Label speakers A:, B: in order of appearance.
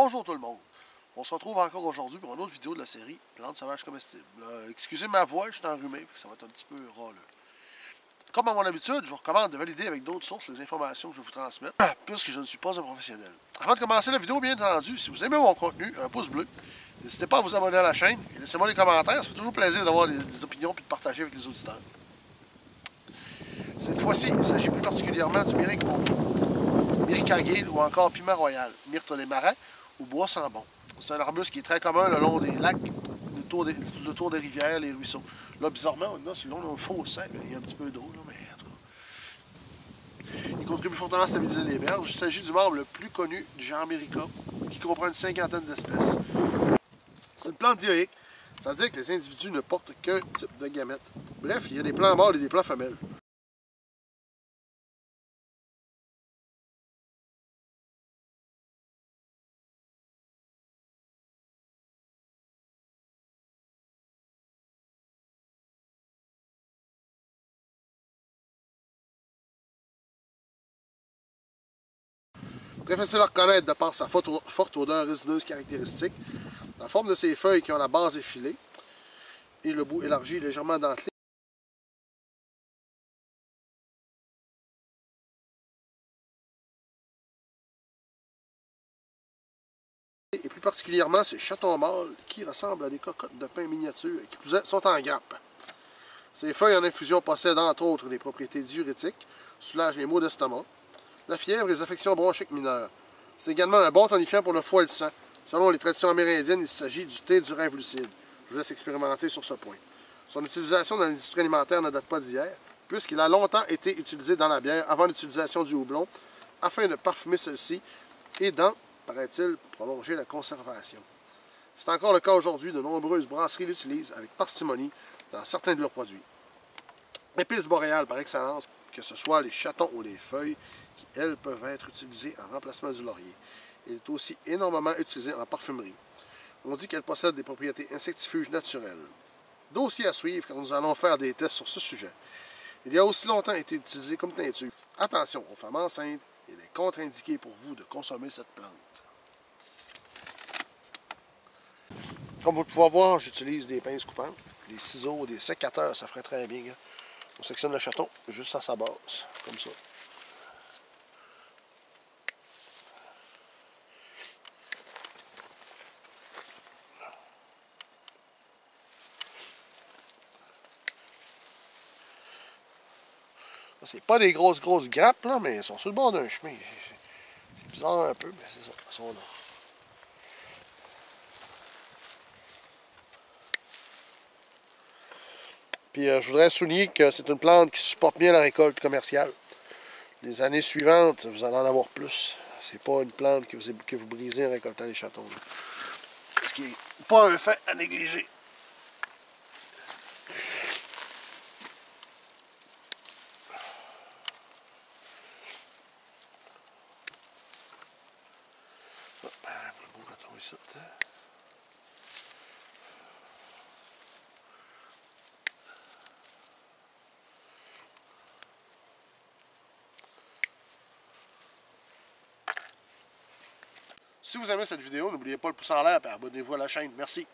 A: Bonjour tout le monde. On se retrouve encore aujourd'hui pour une autre vidéo de la série Plantes sauvages comestibles. Excusez ma voix, je suis enrhumé, ça va être un petit peu râleux. Comme à mon habitude, je vous recommande de valider avec d'autres sources les informations que je vais vous transmettre, puisque je ne suis pas un professionnel. Avant de commencer la vidéo, bien entendu, si vous aimez mon contenu, un pouce bleu, n'hésitez pas à vous abonner à la chaîne et laissez-moi des commentaires, ça fait toujours plaisir d'avoir des opinions et de partager avec les auditeurs. Cette fois-ci, il s'agit plus particulièrement du myricagale ou encore piment royal, myrte des marais ou bois sans bon. C'est un arbuste qui est très commun le long des lacs, le tour des rivières, les ruisseaux. Là, bizarrement, on a sur le long d'un fossé, il y a un petit peu d'eau, mais en tout cas. Il contribue fortement à stabiliser les berges. Il s'agit du membre le plus connu du genre Myrica, qui comprend une cinquantaine d'espèces. C'est une plante dioïque, c'est-à-dire que les individus ne portent qu'un type de gamète. Bref, il y a des plants mâles et des plants femelles. Très facile à reconnaître de par sa forte odeur résineuse caractéristique, la forme de ses feuilles qui ont la base effilée et le bout élargi légèrement dentelé. Et plus particulièrement ses chatons mâles qui ressemblent à des cocottes de pain miniatures et qui plus est, sont en grappe. Ces feuilles en infusion possèdent entre autres des propriétés diurétiques, soulagent les maux d'estomac, la fièvre et les affections bronchiques mineures. C'est également un bon tonifiant pour le foie et le sang. Selon les traditions amérindiennes, il s'agit du thé du rêve lucide. Je vous laisse expérimenter sur ce point. Son utilisation dans l'industrie alimentaire ne date pas d'hier, puisqu'il a longtemps été utilisé dans la bière avant l'utilisation du houblon, afin de parfumer celle-ci et d'en, paraît-il, prolonger la conservation. C'est encore le cas aujourd'hui, de nombreuses brasseries l'utilisent avec parcimonie dans certains de leurs produits. Épice boréale par excellence, que ce soit les chatons ou les feuilles, qui, elles, peuvent être utilisées en remplacement du laurier. Il est aussi énormément utilisé en parfumerie. On dit qu'elle possède des propriétés insectifuges naturelles. Dossier à suivre car nous allons faire des tests sur ce sujet. Il a aussi longtemps été utilisé comme teinture. Attention aux femmes enceintes, il est contre-indiqué pour vous de consommer cette plante. Comme vous pouvez voir, j'utilise des pinces coupantes, des ciseaux, des sécateurs, ça ferait très bien. On sectionne le chaton juste à sa base, comme ça. C'est pas des grosses grappes, là, mais elles sont sur le bord d'un chemin. C'est bizarre un peu, mais c'est ça, elles sont là. Puis je voudrais souligner que c'est une plante qui supporte bien la récolte commerciale. Les années suivantes, vous allez en avoir plus. C'est pas une plante que vous brisez en récoltant les chatons. Là. Ce qui n'est pas un fait à négliger. Si vous aimez cette vidéo, n'oubliez pas le pouce en l'air et abonnez-vous à la chaîne. Merci.